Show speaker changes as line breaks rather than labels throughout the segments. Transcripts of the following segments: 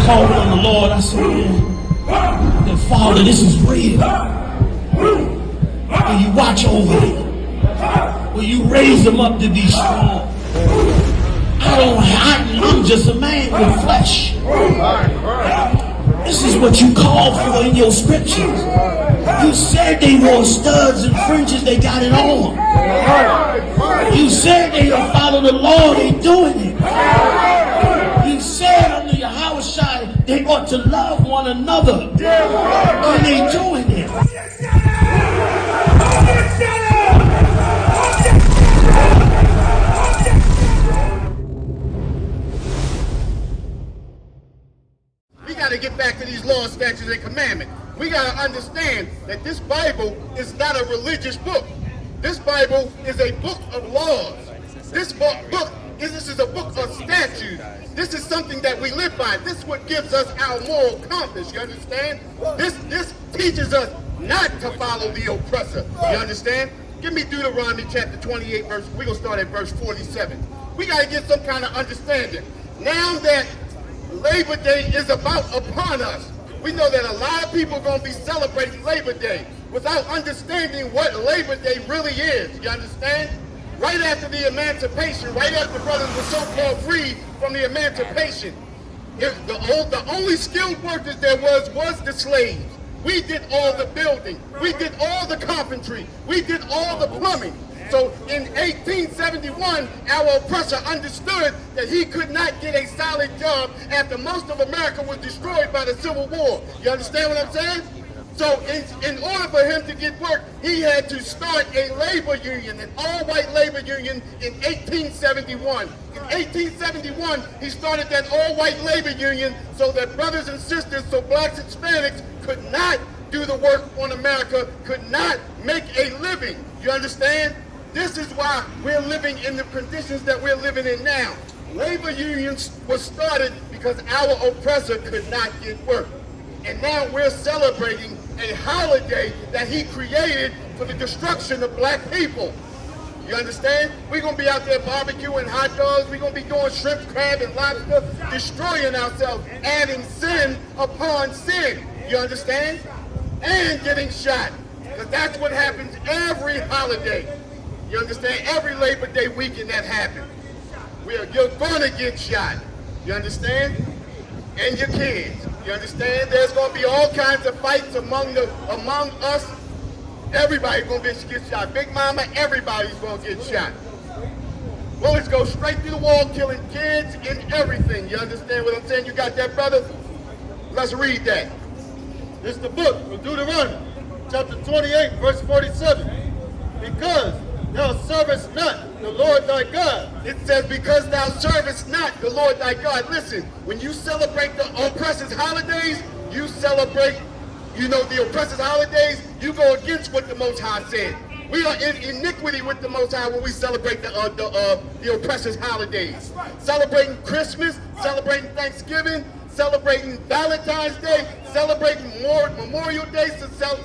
called on the Lord. I said, man, that Father, this is real. Will you watch over them? Will you raise them up to be strong? I'm just a man with flesh. This is what you called for in your scriptures. You said they wore studs and fringes, they got it on. You said they don't follow the law, they doing it. You said under Yahushua they ought to love one another, and they doing it.
We got to get back to these laws, statutes, and commandments. We got to understand that this Bible is not a religious book. This Bible is a book of laws. This is a book of statutes. This is something that we live by. This is what gives us our moral compass, you understand? This teaches us not to follow the oppressor, you understand? Give me Deuteronomy chapter 28, we're going to start at verse 47. We got to get some kind of understanding. Now that Labor Day is about upon us, we know that a lot of people are going to be celebrating Labor Day without understanding what Labor Day really is. You understand? Right after the emancipation, right after brothers were so-called freed from the emancipation, the only skilled workers there was the slaves. We did all the building. We did all the carpentry. We did all the plumbing. So in 1871, our oppressor understood that he could not get a solid job after most of America was destroyed by the Civil War. You understand what I'm saying? So in order for him to get work, he had to start a labor union, an all-white labor union in 1871. In 1871, he started that all-white labor union so that brothers and sisters, so blacks and Hispanics could not do the work on America, could not make a living. You understand? This is why we're living in the conditions that we're living in now. Labor unions were started because our oppressor could not get work. And now we're celebrating a holiday that he created for the destruction of black people. You understand? We're going to be out there barbecuing hot dogs. We're going to be doing shrimp, crab, and lobster, destroying ourselves, adding sin upon sin. You understand? And getting shot. Because that's what happens every holiday. You understand? Every Labor Day weekend that happens. You're going to get shot. You understand? And your kids. You understand? There's going to be all kinds of fights among us. Everybody's going to get shot. Big Mama, everybody's going to get shot. Bullets go straight through the wall, killing kids and everything. You understand what I'm saying? You got that, brother? Let's read that.
This is the book of Deuteronomy, chapter 28, verse 47. Because thou servest not the Lord thy God.
It says, because thou servest not the Lord thy God. Listen, when you celebrate the oppressor's holidays, you celebrate, the oppressor's holidays, you go against what the Most High said. We are in iniquity with the Most High when we celebrate the oppressor's holidays. Celebrating Christmas, celebrating Thanksgiving, celebrating Valentine's Day, celebrating Memorial Day,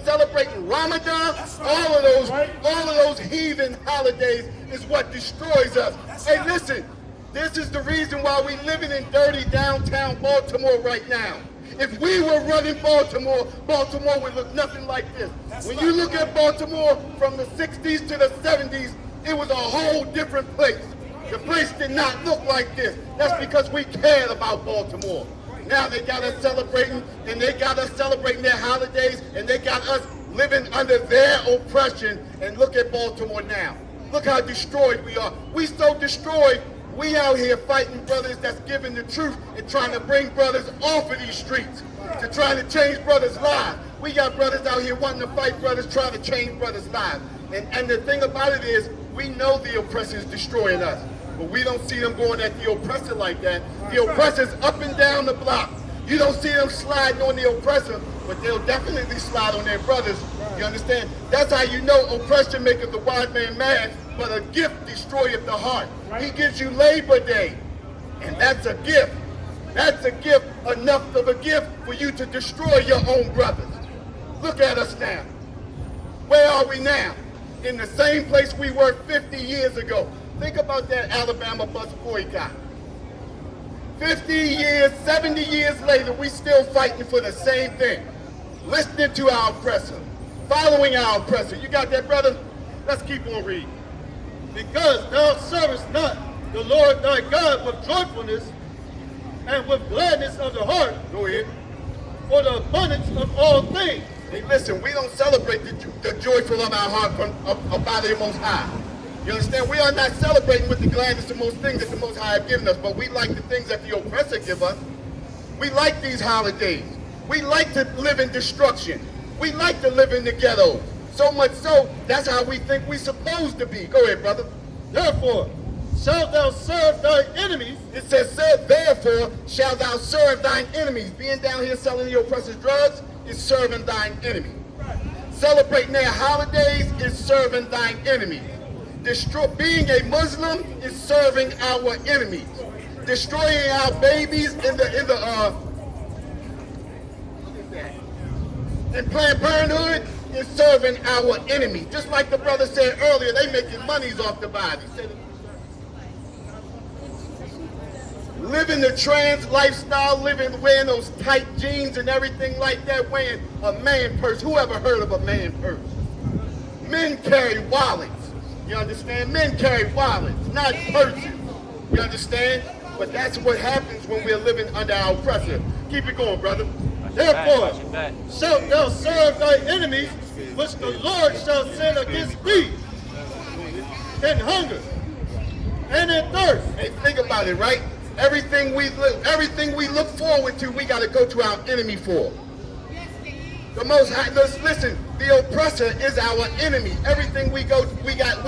celebrating Ramadan, all of those heathen holidays is what destroys us. Hey, listen, this is the reason why we're living in dirty downtown Baltimore right now. If we were running Baltimore would look nothing like this. When you look at Baltimore from the 60s to the 70s, it was a whole different place. The place did not look like this. That's because we cared about Baltimore. Now they got us celebrating, and they got us celebrating their holidays, and they got us living under their oppression. And look at Baltimore now. Look how destroyed we are. We so destroyed, we out here fighting brothers that's giving the truth and trying to bring brothers off of these streets, to trying to change brothers' lives. We got brothers out here wanting to fight brothers, trying to change brothers' lives. And the thing about it is, we know the oppressor is destroying us. But we don't see them going at the oppressor like that. The oppressor's up and down the block. You don't see them sliding on the oppressor, but they'll definitely slide on their brothers. You understand? That's how you know oppression maketh the wise man mad, but a gift destroyeth the heart. He gives you Labor Day, and that's a gift. That's a gift, enough of a gift for you to destroy your own brothers. Look at us now. Where are we now? In the same place we were 50 years ago. Think about that Alabama bus boycott. 50 years, 70 years later, we still fighting for the same thing. Listening to our oppressor, following our oppressor. You got that, brother? Let's keep on reading.
Because thou servest not the Lord thy God with joyfulness and with gladness of the heart.
Go ahead.
For the abundance of all things.
Hey, listen, we don't celebrate the joyful of our heart by the Most High. You understand? We are not celebrating with the gladness of most things that the Most High have given us, but we like the things that the oppressor give us. We like these holidays. We like to live in destruction. We like to live in the ghetto. So much so, that's how we think we're supposed to be. Go ahead, brother.
Therefore, shalt thou serve thy enemies.
It says, therefore, shalt thou serve thine enemies. Being down here selling the oppressor's drugs is serving thine enemy. Celebrating their holidays is serving thine enemies. Being a Muslim is serving our enemies. Destroying our babies in Planned Parenthood is serving our enemies. Just like the brother said earlier, they making monies off the body. Living the trans lifestyle, wearing those tight jeans and everything like that, wearing a man purse. Who ever heard of a man purse? Men carry wallets. You understand? Men carry wallets, not purses. You understand? But that's what happens when we're living under our oppressor. Keep it going, brother.
Therefore, shalt thou serve thy enemies, which the Lord shall send against thee, in hunger and in thirst.
Hey, think about it, right? Everything we look forward to, we got to go to our enemy for. The Most High, listen, the oppressor is our enemy. Everything we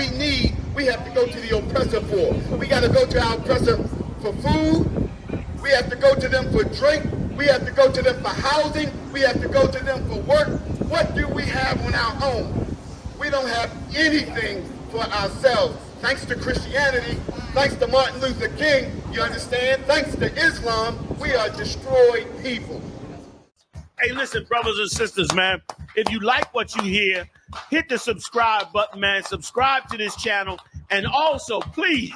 need, we have to go to the oppressor for. We got to go to our oppressor for food. We have to go to them for drink. We have to go to them for housing. We have to go to them for work. What do we have on our own? We don't have anything for ourselves. Thanks to Christianity, thanks to Martin Luther King, you understand? Thanks to Islam, we are destroyed people.
Hey, listen, brothers and sisters, man. If you like what you hear, hit the subscribe button, man. Subscribe to this channel. And also, please,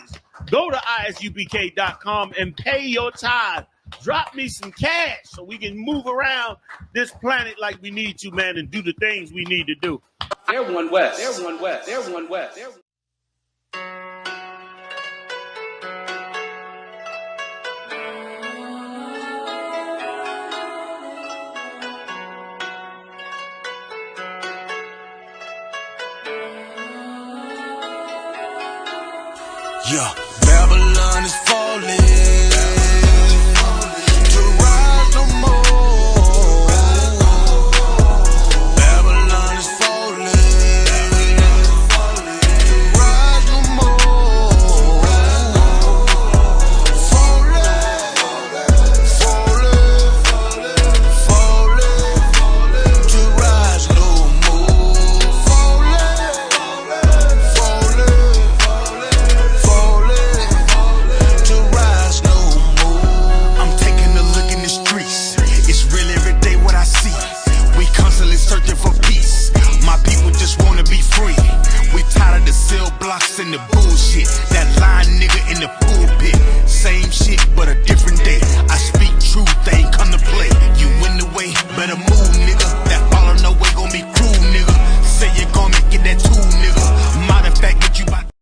go to ISUPK.com and pay your tithe. Drop me some cash so we can move around this planet like we need to, man, and do the things we need to do.
They're one West. They're one West. They're one West. They're
Yeah, Babylon is falling.